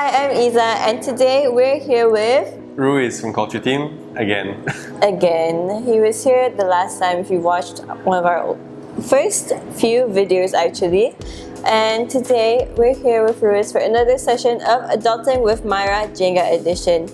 Hi, I'm Isa, and today we're here with Ruiz from Culture Team again. Again. He was here the last time if you watched one of our first few videos actually. And today we're here with Ruiz for another session of Adulting with Myra Jenga edition.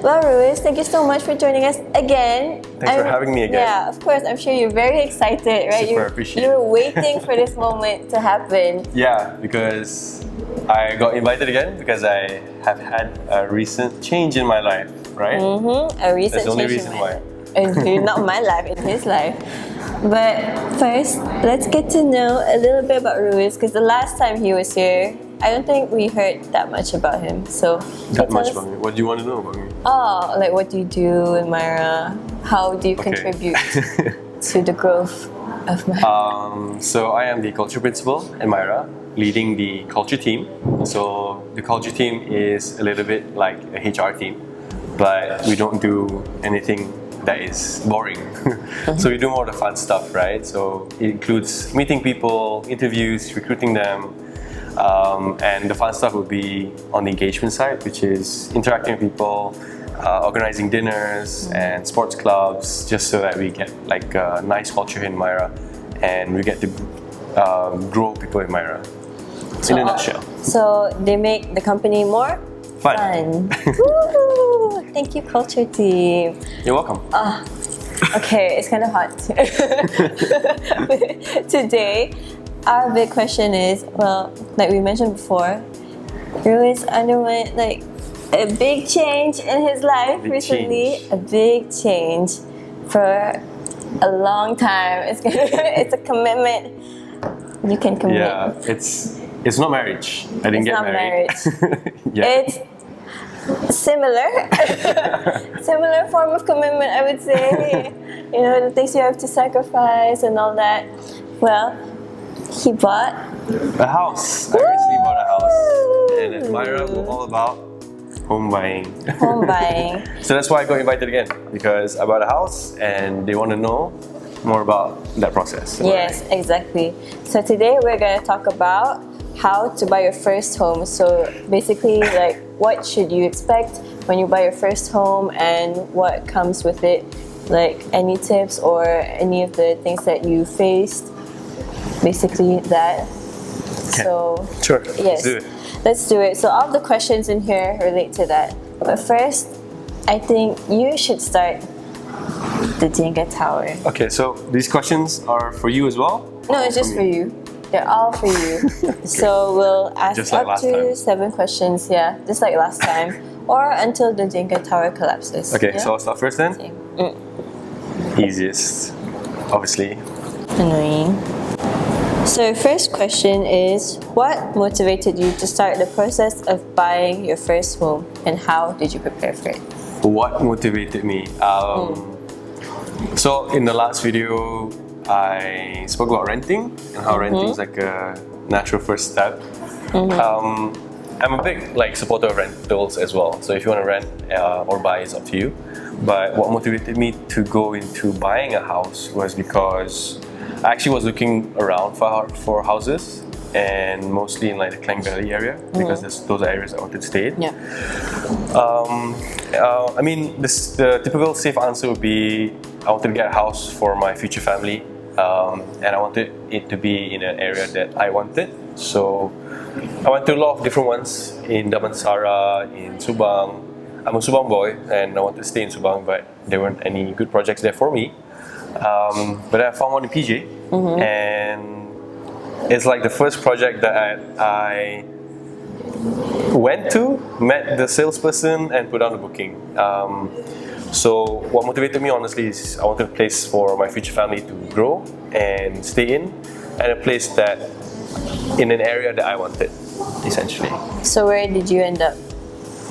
Well, Ruiz, thank you so much for joining us again. Thanks for having me again. Yeah, of course. I'm sure you're very excited, right? Super appreciate it. You were waiting for this moment to happen. Yeah, because I got invited again because I have had a recent change in my life, right? A recent That's the only change reason in why. Not my life, in his life. But first, let's get to know a little bit about Ruiz, because the last time he was here, I don't think we heard that much about him. So That much about me. What do you want to know about me? Oh, like what do you do in Myra? How do you contribute to the growth of Myra? So I am the culture principal in Myra, leading the culture team. So the culture team is a little bit like a HR team, but we don't do anything that is boring. So we do more of the fun stuff, right? So it includes meeting people, interviews, recruiting them, and the fun stuff would be on the engagement side, which is interacting with people, organizing dinners and sports clubs, just so that we get like a nice culture in Myra, and we get to grow people in Myra. In a nutshell. So they make the company more Fun. Woo! Thank you, culture team. You're welcome. Okay, it's kind of hot. Today, our big question is, well, like we mentioned before, Ruiz underwent like a big change in his life recently. A big change for a long time. It's a commitment. You can commit. Yeah, it's not marriage. I didn't get married. It's not marriage. It's similar form of commitment, I would say. You know, the things you have to sacrifice and all that. Well, he bought a house. I recently bought a house, and at Myra we're all about home buying. Home buying. So that's why I got invited again, because I bought a house and they want to know more about that process. Yes, exactly. So today we're going to talk about how to buy your first home. So basically, like, what should you expect when you buy your first home and what comes with it? Like, any tips or any of the things that you faced? Basically that. Okay. So sure, yes, let's do it. Let's do it. So all the questions in here relate to that. But first, I think you should start the Jenga tower. Okay, so these questions are for you as well? No, it's just for you. They're all for you. So we'll ask Just like up to last time. 7 questions, yeah, just like last time, or until the Jenga tower collapses. Okay, yeah? so I'll start first then. Same. Easiest, obviously. Annoying. So first question is, what motivated you to start the process of buying your first home, and how did you prepare for it? What motivated me? So in the last video, I spoke about renting and how renting is like a natural first step. I'm a big supporter of rentals as well. So if you want to rent or buy, it's up to you. But what motivated me to go into buying a house was because I actually was looking around for houses, and mostly in like the Klang Valley area, because those are areas I wanted to stay in. Yeah. I mean, the typical safe answer would be I wanted to get a house for my future family, and I wanted it to be in an area that I wanted. So I went to a lot of different ones in Damansara, in Subang. I'm a Subang boy, and I wanted to stay in Subang, but there weren't any good projects there for me. But I found one in PJ, and it's like the first project that I went to, met the salesperson, and put down the booking. So what motivated me honestly is I wanted a place for my future family to grow and stay in, and a place that in an area that I wanted, essentially. So where did you end up?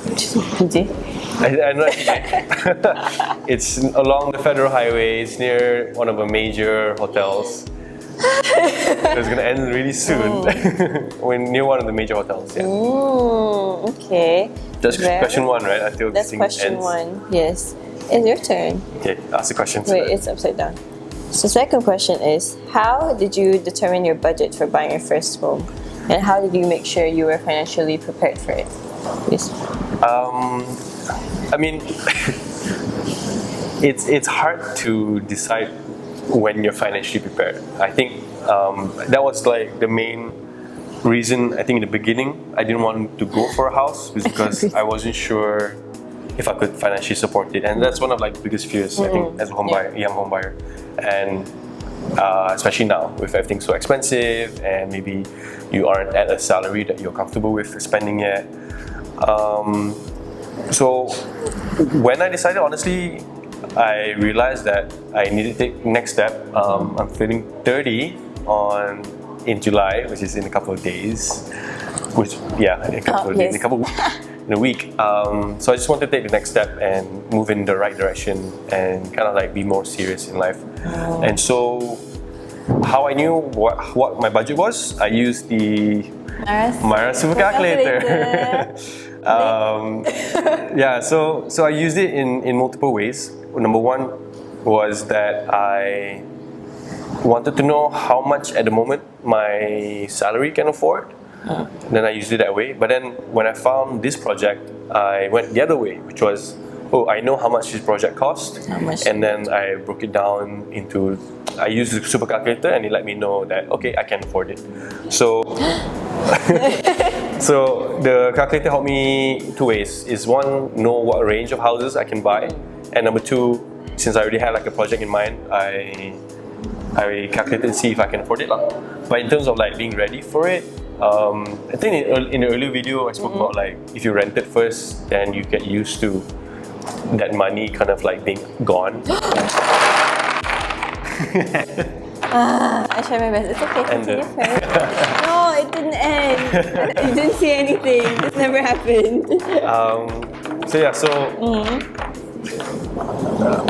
PJ? I'm not PJ. It's along the Federal Highway. It's near one of the major hotels. It's gonna end really soon. We're near one of the major hotels. Yeah. Okay. That's question 1, right? Until That's this thing question ends. 1. Yes. It's your turn. Okay, ask the questions. Wait, it's upside down. So second question is, how did you determine your budget for buying your first home? And how did you make sure you were financially prepared for it? Yes. I mean, it's hard to decide when you're financially prepared. I think that was like the main reason. I think in the beginning I didn't want to go for a house was because I wasn't sure if I could financially support it, and that's one of like the biggest fears I think as a home buyer, young home buyer, and especially now with everything so expensive, and maybe you aren't at a salary that you're comfortable with spending yet. So when I decided, honestly, I realized that I needed to take the next step. I'm feeling 30 in July, which is in a couple of days. In a week. So I just want to take the next step and move in the right direction and kind of like be more serious in life. And so, how I knew what my budget was, I used the Myra super calculator. So I used it in multiple ways. Number one was that I wanted to know how much at the moment my salary can afford. Then I used it that way. But then when I found this project, I went the other way, which was, I know how much this project cost. And then I broke it down into, I used the super calculator and it let me know that, okay, I can afford it. So, so the calculator helped me two ways. Is one, know what range of houses I can buy. And number two, since I already had like a project in mind, I calculated and see if I can afford it. But in terms of like being ready for it, I think in the earlier video I spoke about like if you rent it first, then you get used to that money kind of like being gone. I tried my best. It's okay. Continue first. No, it didn't end. You didn't see anything. This never happened. So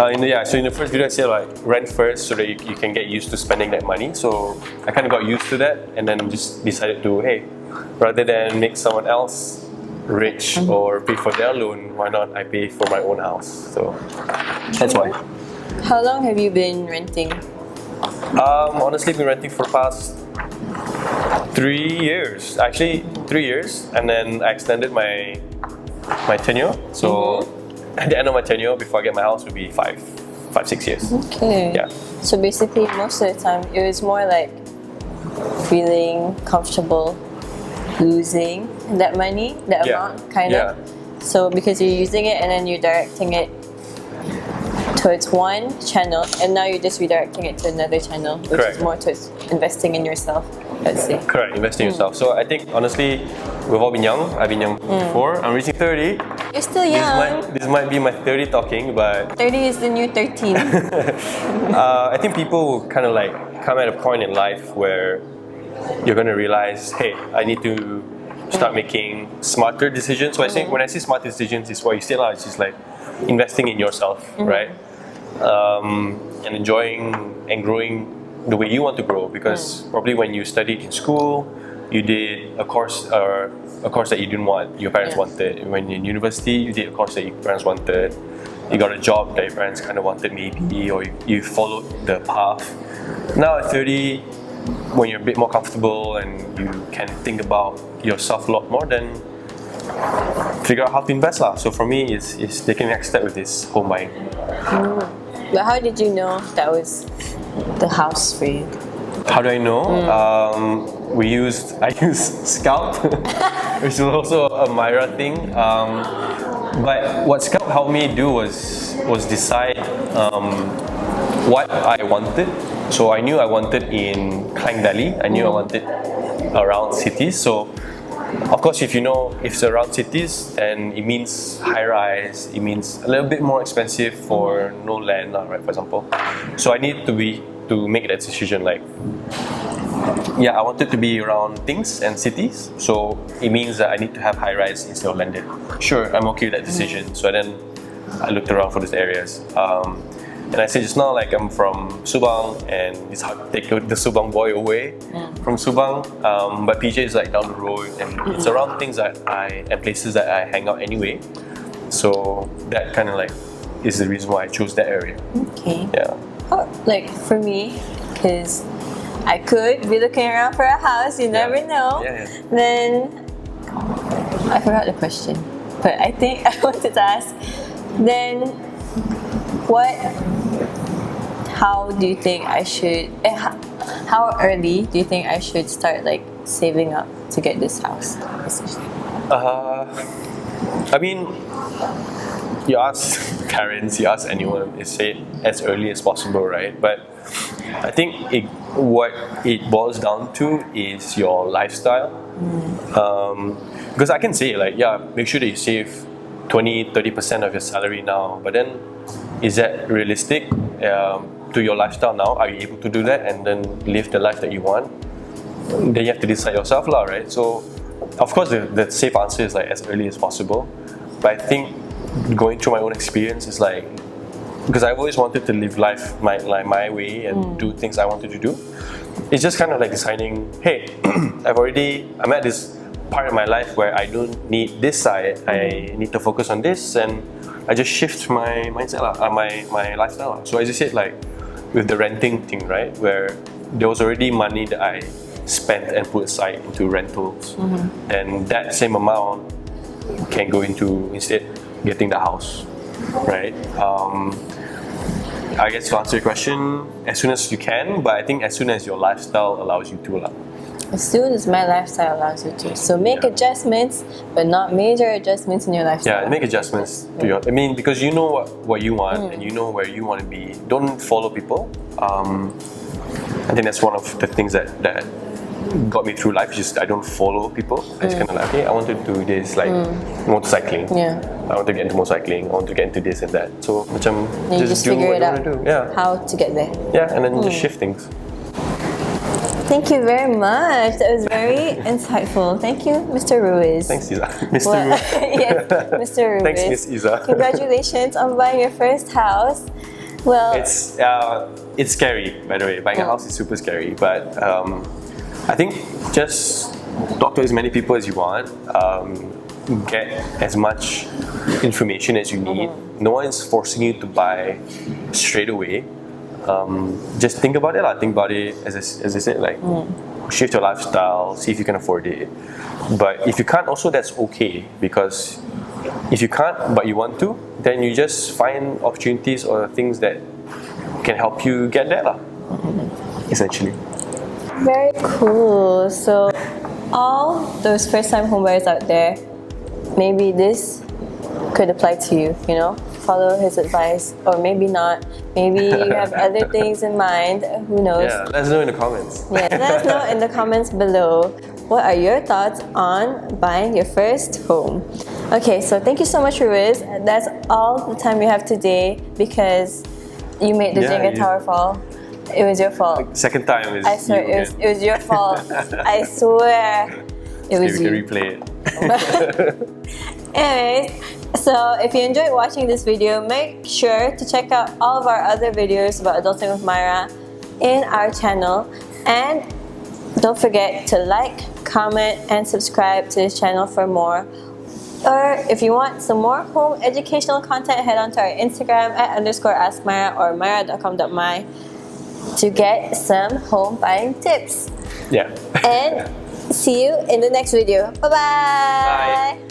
in the first video I said like rent first so that you can get used to spending that money. So I kind of got used to that and then just decided to, hey, rather than make someone else rich or pay for their loan, why not I pay for my own house? So that's why. How long have you been renting? Honestly, I've been renting for the past 3 years. Actually, 3 years, and then I extended my tenure. So at the end of my tenure, before I get my house, would be 5-6 years. Okay. Yeah. So basically, most of the time, it was more like feeling comfortable losing that money, that amount, kind of. So because you're using it and then you're directing it towards one channel, and now you're just redirecting it to another channel, which is more towards investing in yourself, let's say. Correct, investing in yourself. So I think honestly, we've all been young. I've been young before. I'm reaching 30. You're still young. This might be my 30 talking, but 30 is the new 13. I think people will kind of like come at a point in life where you're going to realize, hey, I need to start making smarter decisions. So I think when I say smart decisions, it's what you said, it's just like investing in yourself, right? And enjoying and growing the way you want to grow, because probably when you studied in school, you did a course that you didn't want, your parents wanted. When you're in university, you did a course that your parents wanted. You got a job that your parents kind of wanted maybe, or you followed the path. Now at 30, when you're a bit more comfortable and you can think about yourself a lot more, then figure out how to invest lah. So for me, it's taking the next step with this home buying. But how did you know that was the house for you? How do I know? I used Scout, which is also a Myra thing. But what Scout helped me do was decide what I wanted. So I knew I wanted in Klang Valley. I knew I wanted around cities. So of course, if it's around cities, then it means high rise. It means a little bit more expensive for no land, right? For example. So I need to make that decision. Like, I wanted to be around things and cities. So it means that I need to have high rise instead of landed. Sure, I'm okay with that decision. So then I looked around for these areas. And I said just now, like I'm from Subang, and it's hard to take the Subang boy away from Subang. But PJ is like down the road, and it's around things and places that I hang out anyway. So that kind of like is the reason why I chose that area. Okay. Yeah. like for me, because I could be looking around for a house, you never know. Then I forgot the question, but I think I wanted to ask. Then, how do you think I should? How early do you think I should start like saving up to get this house? I mean, you ask parents, you ask anyone, they say as early as possible, right? But I think what it boils down to is your lifestyle. Because I can say like, yeah, make sure that you save 20-30% of your salary now, but then is that realistic to your lifestyle now? Are you able to do that and then live the life that you want? Then you have to decide yourself lah, right? So of course the safe answer is like as early as possible, but I think going through my own experience is like, because I've always wanted to live life my way and do things I wanted to do. It's just kind of like deciding, hey, I'm at this part of my life where I don't need this side, I need to focus on this, and I just shift my mindset, my lifestyle. So as you said, like with the renting thing, right, where there was already money that I spent and put aside into rentals, and that same amount can go into instead getting the house, right? I guess to answer your question, as soon as you can, but I think as soon as your lifestyle allows you to. As soon as my lifestyle allows you to. So make adjustments, but not major adjustments in your lifestyle. Yeah, make adjustments to your. I mean, because you know what you want and you know where you want to be. Don't follow people. I think that's one of the things that got me through life. Just I don't follow people. I just kind of like, okay, I want to do this, like motorcycling. Yeah. I want to get into motorcycling. I want to get into this and that. So, you just do figure what it you out. want to do. Yeah. How to get there. Yeah, and then just shift things. Thank you very much. That was very insightful. Thank you, Mr. Ruiz. Thanks, Iza. Mr. Ruiz. Yes, Mr. Ruiz. Thanks, Miss Iza. Congratulations on buying your first house. Well, it's scary, by the way. Buying a house is super scary, but I think just talk to as many people as you want. Get as much information as you need. No one is forcing you to buy straight away. Just think about it. Think about it as I said, like shift your lifestyle, see if you can afford it. But if you can't, also that's okay, because if you can't but you want to, then you just find opportunities or things that can help you get there, essentially. very cool. So all those first-time homebuyers out there, maybe this could apply to you, you know? Follow his advice, or maybe not. Maybe you have other things in mind, who knows? Yeah, let us know in the comments. Yeah, let us know in the comments below. What are your thoughts on buying your first home? Okay, so thank you so much, Ruiz. That's all the time we have today because you made the Jenga tower fall. It was your fault. Second time is I swear, it was your fault. I swear. It was you. We can replay it. Anyways, so if you enjoyed watching this video, make sure to check out all of our other videos about adulting with Myra in our channel, and don't forget to like, comment, and subscribe to this channel for more. Or if you want some more home educational content, head on to our Instagram @_askmyra or myra.com.my to get some home buying tips. Yeah. And see you in the next video. Bye-bye. Bye.